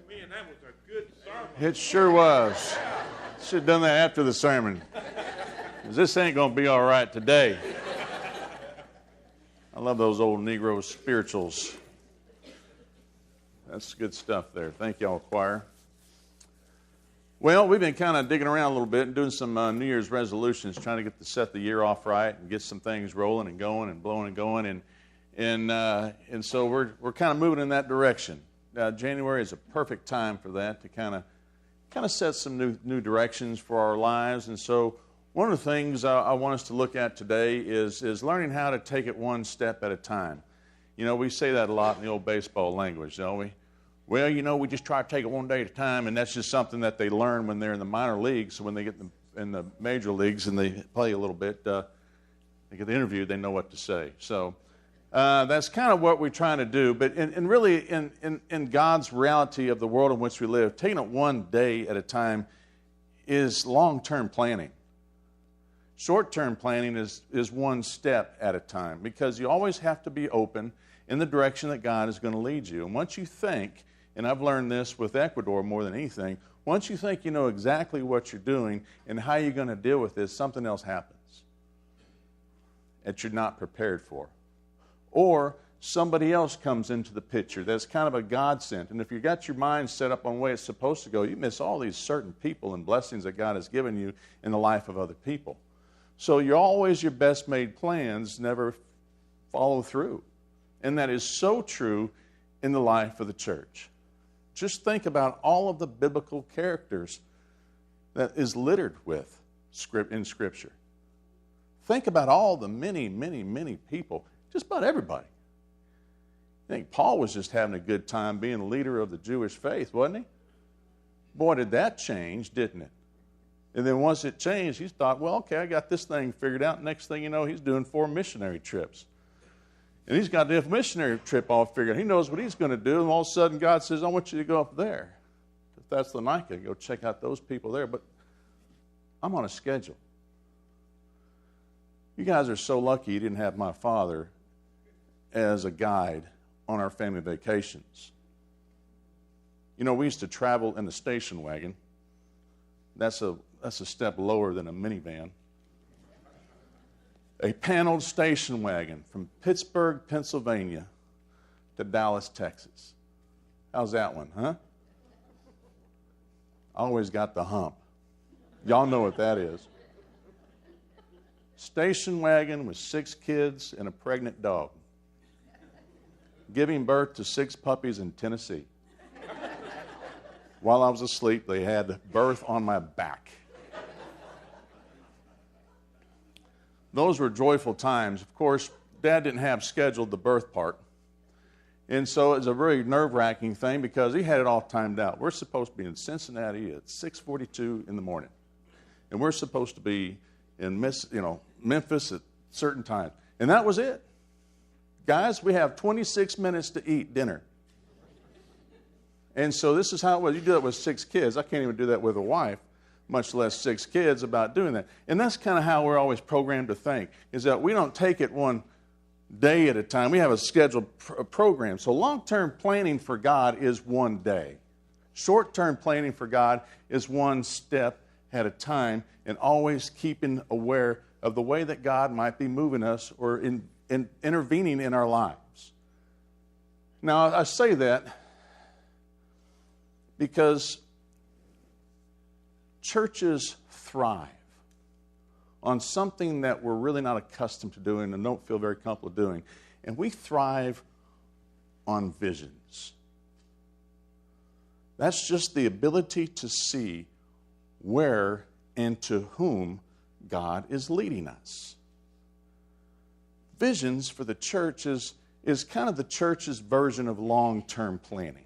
Man, that was a good sermon. It sure was. Should have done that after the sermon. 'Cause this ain't going to be all right today. I love those old Negro spirituals. That's good stuff there. Thank y'all, choir. Well, we've been kind of digging around a little bit and doing some New Year's resolutions, trying to set the year off right and get some things rolling and going and blowing and going. And so we're kind of moving in that direction. January is a perfect time for that, to kind of set some new directions for our lives. And so one of the things I want us to look at today is learning how to take it one step at a time. You know, we say that a lot in the old baseball language, don't we? Well, you know, we just try to take it one day at a time, and that's just something that they learn when they're in the minor leagues. So when they get in the major leagues and they play a little bit, they get interviewed, they know what to say. So that's kind of what we're trying to do. But really, in God's reality of the world in which we live, taking it one day at a time is long-term planning. Short-term planning is one step at a time, because you always have to be open in the direction that God is going to lead you. And once you think, and I've learned this with Ecuador more than anything, once you think you know exactly what you're doing and how you're going to deal with this, something else happens that you're not prepared for. Or somebody else comes into the picture that's kind of a godsend. And if you got your mind set up on the way it's supposed to go, you miss all these certain people and blessings that God has given you in the life of other people. So you're always your best made plans never follow through. And that is so true in the life of the church. Just think about all of the biblical characters that is littered with in Scripture. Think about all the many, many, many people, just about everybody. I think Paul was just having a good time being the leader of the Jewish faith, wasn't he? Boy, did that change, didn't it? And then once it changed, he thought, well, okay, I got this thing figured out. Next thing you know, he's doing 4 missionary trips. And he's got the missionary trip all figured out. He knows what he's going to do. And all of a sudden, God says, I want you to go up there. If that's the Thessalonica, go check out those people there. But I'm on a schedule. You guys are so lucky you didn't have my father as a guide on our family vacations. You know, we used to travel in the station wagon. That's a step lower than a minivan. A paneled station wagon from Pittsburgh, Pennsylvania to Dallas, Texas. How's that one, huh? I always got the hump. Y'all know what that is. Station wagon with 6 kids and a pregnant dog. Giving birth to 6 puppies in Tennessee. While I was asleep, they had birth on my back. Those were joyful times. Of course, Dad didn't have scheduled the birth part. And so it was a very nerve-wracking thing because he had it all timed out. We're supposed to be in Cincinnati at 6:42 in the morning. And we're supposed to be in Memphis at certain times. And that was it. Guys, we have 26 minutes to eat dinner. And so this is how it was. You do that with 6 kids. I can't even do that with a wife, much less 6 kids, about doing that. And that's kind of how we're always programmed to think, is that we don't take it one day at a time. We have a scheduled program. So long-term planning for God is one day. Short-term planning for God is one step at a time, and always keeping aware of the way that God might be moving us or intervening in our lives. Now, I say that because churches thrive on something that we're really not accustomed to doing and don't feel very comfortable doing. And we thrive on visions. That's just the ability to see where and to whom God is leading us. Visions for the church is kind of the church's version of long-term planning.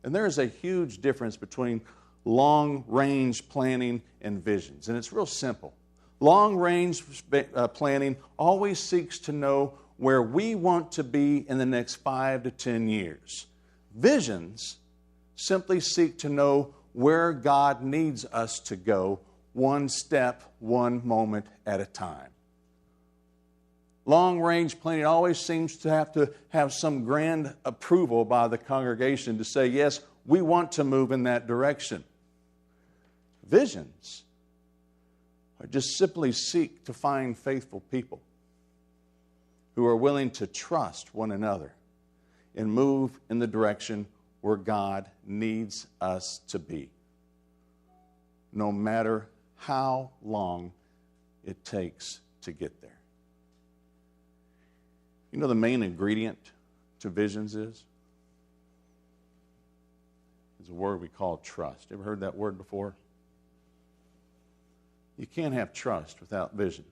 And there is a huge difference between long-range planning and visions. And it's real simple. Long-range planning always seeks to know where we want to be in the next 5 to 10 years. Visions simply seek to know where God needs us to go, one step, one moment at a time. Long-range planning always seems to have some grand approval by the congregation to say, yes, we want to move in that direction. Visions are just simply seek to find faithful people who are willing to trust one another and move in the direction where God needs us to be, no matter how long it takes to get there. You know the main ingredient to visions is a word we call trust. Ever heard that word before? You can't have trust without vision,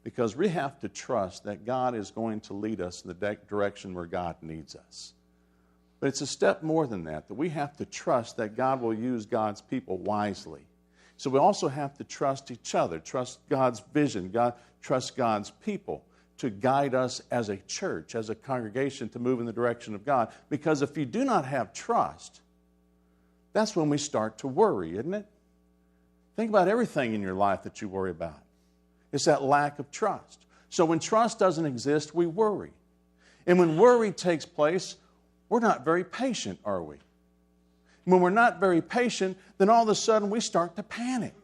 because we have to trust that God is going to lead us in the direction where God needs us. But it's a step more than that we have to trust that God will use God's people wisely. So we also have to trust each other, trust God's vision, trust God's people to guide us as a church, as a congregation, to move in the direction of God. Because if you do not have trust, that's when we start to worry, isn't it? Think about everything in your life that you worry about. It's that lack of trust. So when trust doesn't exist, we worry. And when worry takes place, we're not very patient, are we? When we're not very patient, then all of a sudden we start to panic.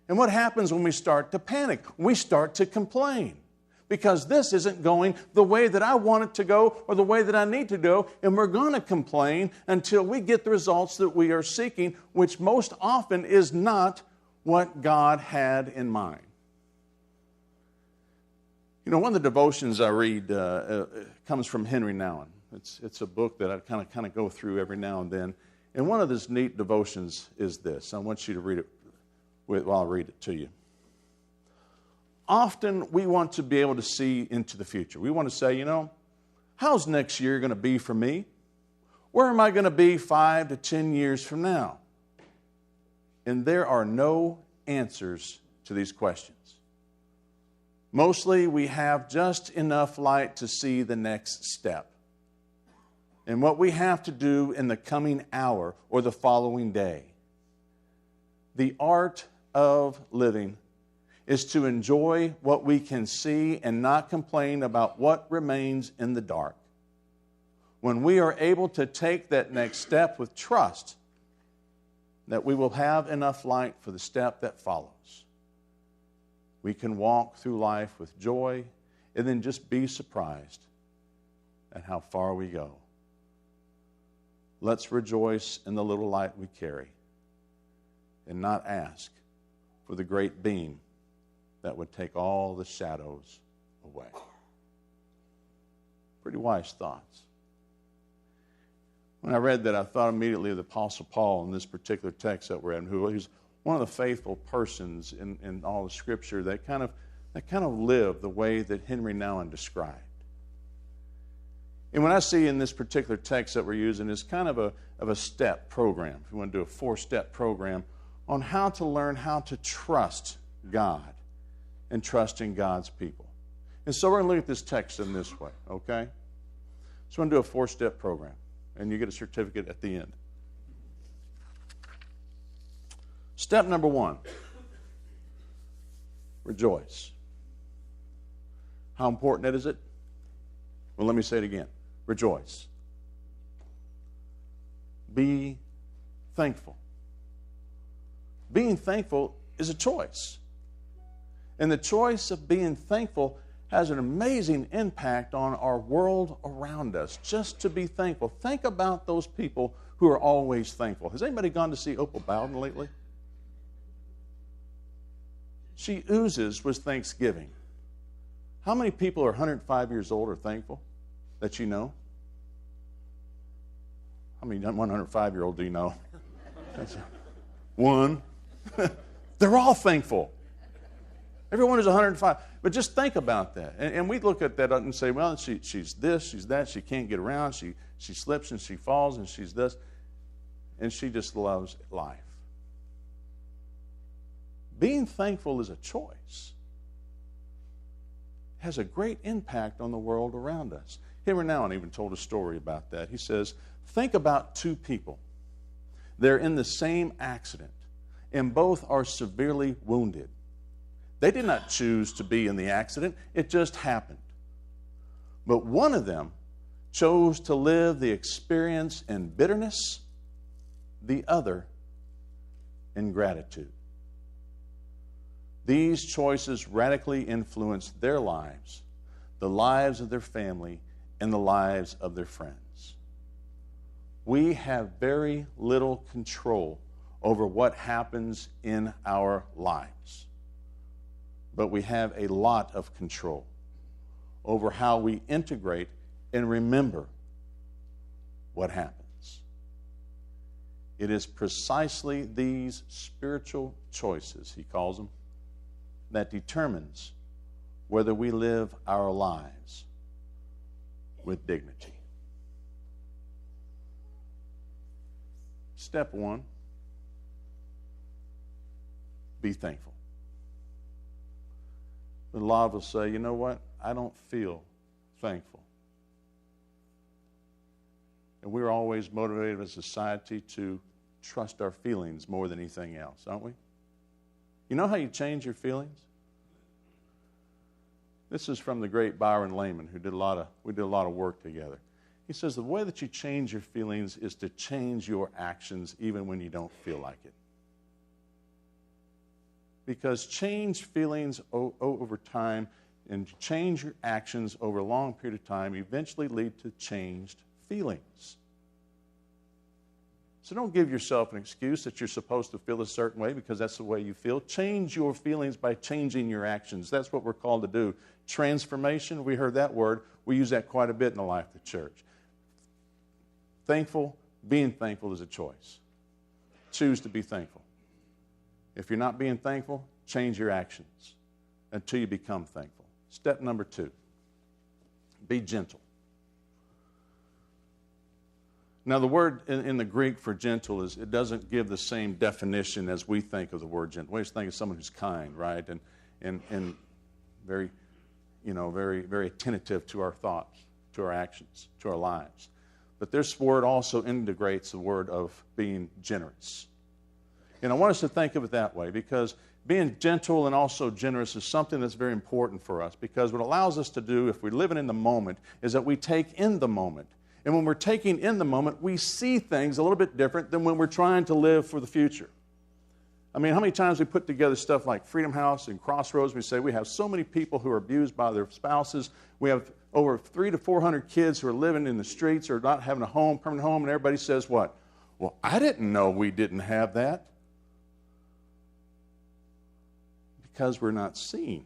And what happens when we start to panic? We start to complain, because this isn't going the way that I want it to go or the way that I need to go, and we're going to complain until we get the results that we are seeking, which most often is not what God had in mind. You know, one of the devotions I read comes from Henry Nouwen. It's a book that I kind of go through every now and then. And one of his neat devotions is this. I want you to read it while I read it to you. Often we want to be able to see into the future. We want to say, you know, how's next year going to be for me? Where am I going to be 5 to 10 years from now? And there are no answers to these questions. Mostly we have just enough light to see the next step. And what we have to do in the coming hour or the following day. The art of living is to enjoy what we can see and not complain about what remains in the dark. When we are able to take that next step with trust, that we will have enough light for the step that follows. We can walk through life with joy and then just be surprised at how far we go. Let's rejoice in the little light we carry and not ask for the great beam that would take all the shadows away. Pretty wise thoughts. When I read that, I thought immediately of the Apostle Paul in this particular text that we're in, who is one of the faithful persons in all of Scripture that kind of lived the way that Henry Nouwen described. And when I see in this particular text that we're using, it's kind of a step program. If you want to do a 4-step program on how to learn how to trust God and trust in God's people. And so we're going to look at this text in this way, okay? So we're going to do a 4-step program, and you get a certificate at the end. Step number 1, rejoice. How important is it? Well, let me say it again. Rejoice. Be thankful. Being thankful is a choice. And the choice of being thankful has an amazing impact on our world around us. Just to be thankful. Think about those people who are always thankful. Has anybody gone to see Opal Bowden lately? She oozes with thanksgiving. How many people are 105 years old are thankful that you know? How many 105-year-old do you know? One. They're all thankful. Everyone is 105. But just think about that. And we look at that and say, well, she's this, she's that, she can't get around, she slips and she falls and she's this. And she just loves life. Being thankful is a choice. It has a great impact on the world around us. Henry Nouwen even told a story about that. He says, think about 2 people. They're in the same accident, and both are severely wounded. They did not choose to be in the accident. It just happened. But one of them chose to live the experience in bitterness, the other in gratitude. These choices radically influenced their lives, the lives of their family, and the lives of their friends. We have very little control over what happens in our lives, but we have a lot of control over how we integrate and remember what happens. It is precisely these spiritual choices, he calls them, that determines whether we live our lives with dignity. Step one, be thankful. But a lot of us say, you know what? I don't feel thankful. And we're always motivated as a society to trust our feelings more than anything else, aren't we? You know how you change your feelings? This is from the great Byron Lehman, we did a lot of work together. He says the way that you change your feelings is to change your actions even when you don't feel like it. Because changed feelings over time and change your actions over a long period of time eventually lead to changed feelings. So don't give yourself an excuse that you're supposed to feel a certain way because that's the way you feel. Change your feelings by changing your actions. That's what we're called to do. Transformation, we heard that word. We use that quite a bit in the life of the church. Being thankful is a choice. Choose to be thankful. If you're not being thankful, change your actions until you become thankful. Step number 2, be gentle. Now, the word in the Greek for gentle it doesn't give the same definition as we think of the word gentle. We just think of someone who's kind, right, and very, very, very attentive to our thoughts, to our actions, to our lives. But this word also integrates the word of being generous. And I want us to think of it that way because being gentle and also generous is something that's very important for us because what it allows us to do if we're living in the moment is that we take in the moment. And when we're taking in the moment, we see things a little bit different than when we're trying to live for the future. I mean, how many times we put together stuff like Freedom House and Crossroads, we say we have so many people who are abused by their spouses. We have over 300 to 400 kids who are living in the streets or not having a home, permanent home, and everybody says what? Well, I didn't know we didn't have that. Because we're not seeing.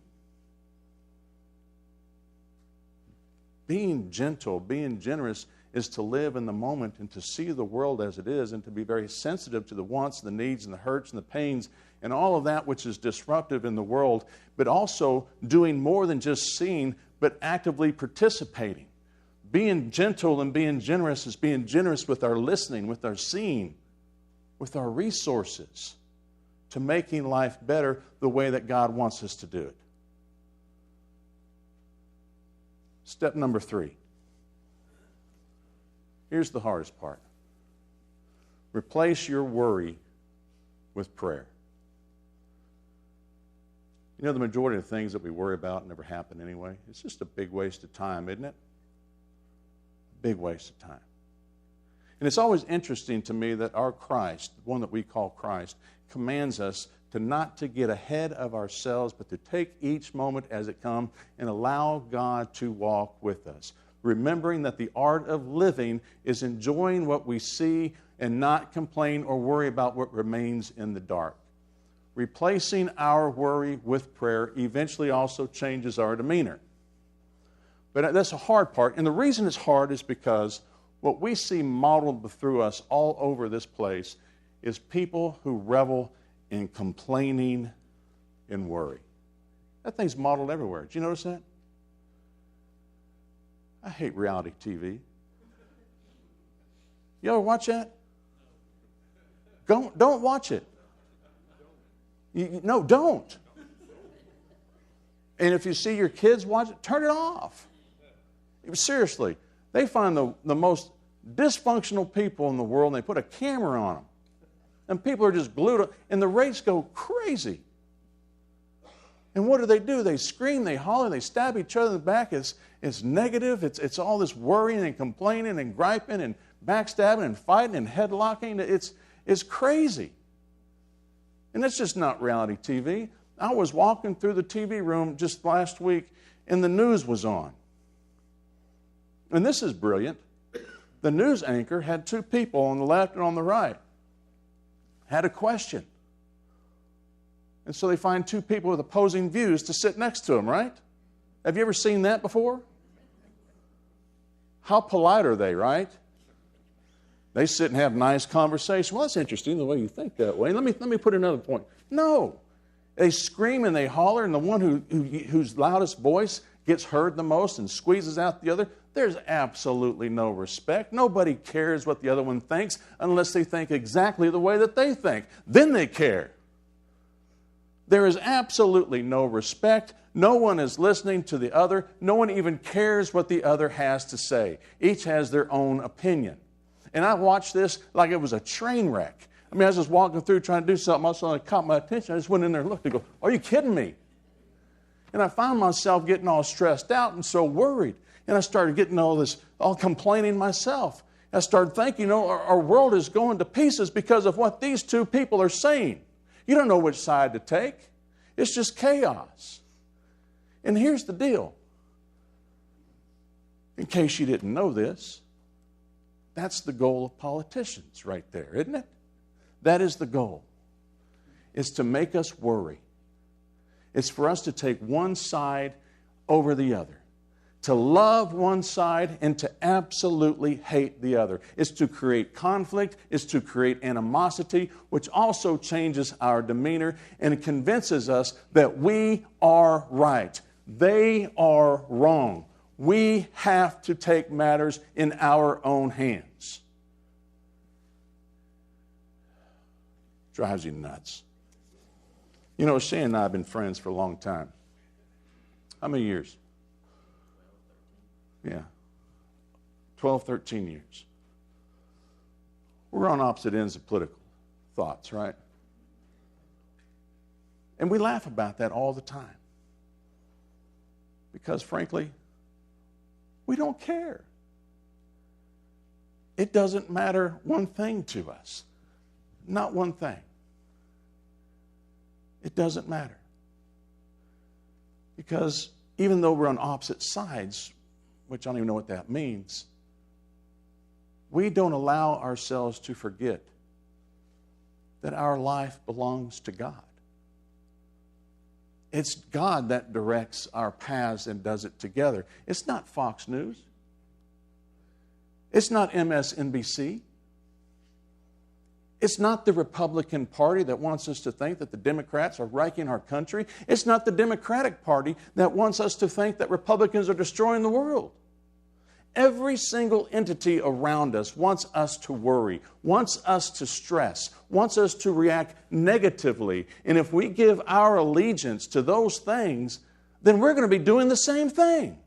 Being gentle, being generous is to live in the moment and to see the world as it is and to be very sensitive to the wants, the needs, and the hurts and the pains and all of that which is disruptive in the world, but also doing more than just seeing, but actively participating. Being gentle and being generous is being generous with our listening, with our seeing, with our resources, to making life better the way that God wants us to do it. Step number 3. Here's the hardest part. Replace your worry with prayer. You know, the majority of the things that we worry about never happen anyway. It's just a big waste of time, isn't it? Big waste of time. And it's always interesting to me that our Christ, the one that we call Christ, commands us to not to get ahead of ourselves, but to take each moment as it comes and allow God to walk with us. Remembering that the art of living is enjoying what we see and not complain or worry about what remains in the dark. Replacing our worry with prayer eventually also changes our demeanor. But that's a hard part. And the reason it's hard is because what we see modeled through us all over this place is people who revel in complaining and worry. That thing's modeled everywhere. Did you notice that? I hate reality TV. You ever watch that? Don't watch it. No, don't. And if you see your kids watch it, turn it off. Seriously, they find the most dysfunctional people in the world and they put a camera on them. And people are just glued up, and the rates go crazy. And what do? They scream, they holler, they stab each other in the back. It's negative. It's all this worrying and complaining and griping and backstabbing and fighting and headlocking. It's crazy. And that's just not reality TV. I was walking through the TV room just last week, and the news was on. And this is brilliant. The news anchor had two people on the left and on the right. Had a question. And so they find two people with opposing views to sit next to them, right? Have you ever seen that before? How polite are they, right? They sit and have nice conversation. Well, that's interesting the way you think that way. Let me put another point. No. They scream and they holler, and the one whose loudest voice gets heard the most and squeezes out the other. There's absolutely no respect. Nobody cares what the other one thinks unless they think exactly the way that they think. Then they care. There is absolutely no respect. No one is listening to the other. No one even cares what the other has to say. Each has their own opinion. And I watched this like it was a train wreck. I mean, I was just walking through trying to do something else, and it caught my attention. I just went in there and looked and go, are you kidding me? And I found myself getting all stressed out and so worried. And I started getting all complaining myself. I started thinking, our world is going to pieces because of what these two people are saying. You don't know which side to take. It's just chaos. And here's the deal. In case you didn't know this, that's the goal of politicians right there, isn't it? That is the goal. It's to make us worry. It's for us to take one side over the other. To love one side and to absolutely hate the other. It's to create conflict. It's to create animosity, which also changes our demeanor and convinces us that we are right. They are wrong. We have to take matters in our own hands. Drives you nuts. Shan and I have been friends for a long time. How many years? Yeah. 12, 13 years. We're on opposite ends of political thoughts, right? And we laugh about that all the time. Because, frankly, we don't care. It doesn't matter one thing to us. Not one thing. It doesn't matter. Because even though we're on opposite sides, which I don't even know what that means, we don't allow ourselves to forget that our life belongs to God. It's God that directs our paths and does it together. It's not Fox News. It's not MSNBC. It's not the Republican Party that wants us to think that the Democrats are wrecking our country. It's not the Democratic Party that wants us to think that Republicans are destroying the world. Every single entity around us wants us to worry, wants us to stress, wants us to react negatively. And if we give our allegiance to those things, then we're going to be doing the same thing.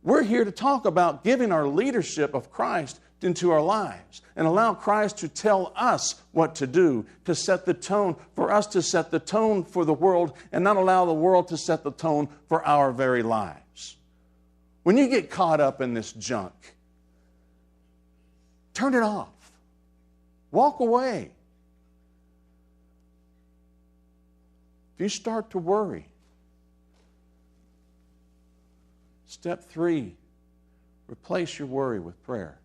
We're here to talk about giving our leadership of Christ into our lives and allow Christ to tell us what to do, to set the tone, for us to set the tone for the world and not allow the world to set the tone for our very lives. When you get caught up in this junk, turn it off. Walk away. If you start to worry, step 3, replace your worry with prayer.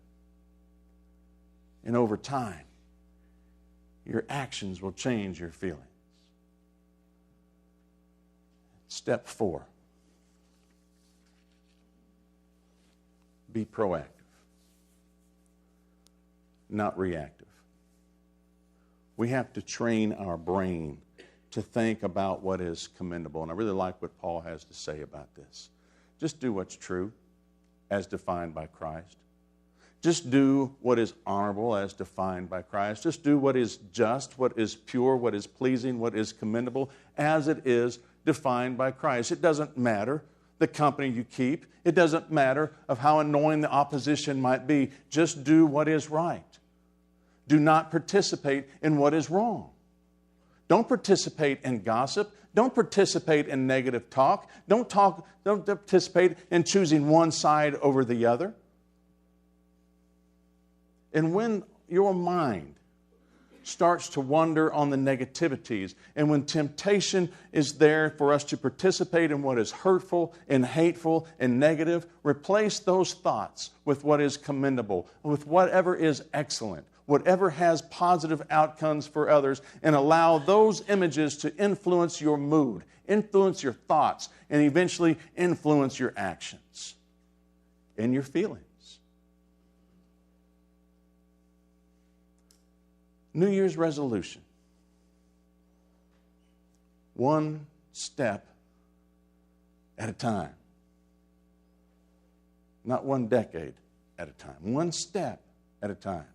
And over time, your actions will change your feelings. Step 4, be proactive, not reactive. We have to train our brain to think about what is commendable. And I really like what Paul has to say about this. Just do what's true as defined by Christ. Just do what is honorable as defined by Christ. Just do what is just, what is pure, what is pleasing, what is commendable as it is defined by Christ. It doesn't matter the company you keep. It doesn't matter of how annoying the opposition might be. Just do what is right. Do not participate in what is wrong. Don't participate in gossip. Don't participate in negative talk. Don't participate in choosing one side over the other. And when your mind starts to wander on the negativities, and when temptation is there for us to participate in what is hurtful and hateful and negative, replace those thoughts with what is commendable, with whatever is excellent, whatever has positive outcomes for others, and allow those images to influence your mood, influence your thoughts, and eventually influence your actions and your feelings. New Year's resolution. One step at a time. Not one decade at a time. One step at a time.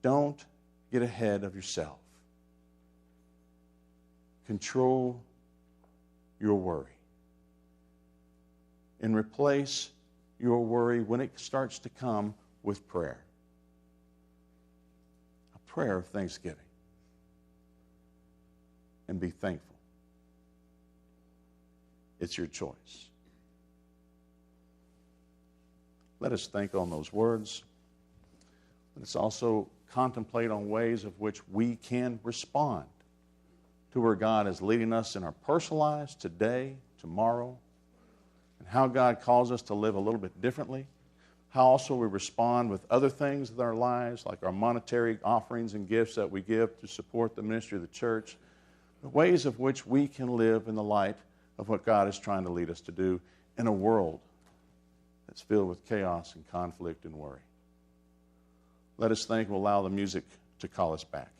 Don't get ahead of yourself. Control your worry. And replace your worry when it starts to come with prayer. Prayer of thanksgiving, and be thankful. It's your choice. Let us think on those words. Let us also contemplate on ways of which we can respond to where God is leading us in our personal lives today, tomorrow, and how God calls us to live a little bit differently. How also we respond with other things in our lives, like our monetary offerings and gifts that we give to support the ministry of the church. The ways of which we can live in the light of what God is trying to lead us to do in a world that's filled with chaos and conflict and worry. Let us think. We'll allow the music to call us back.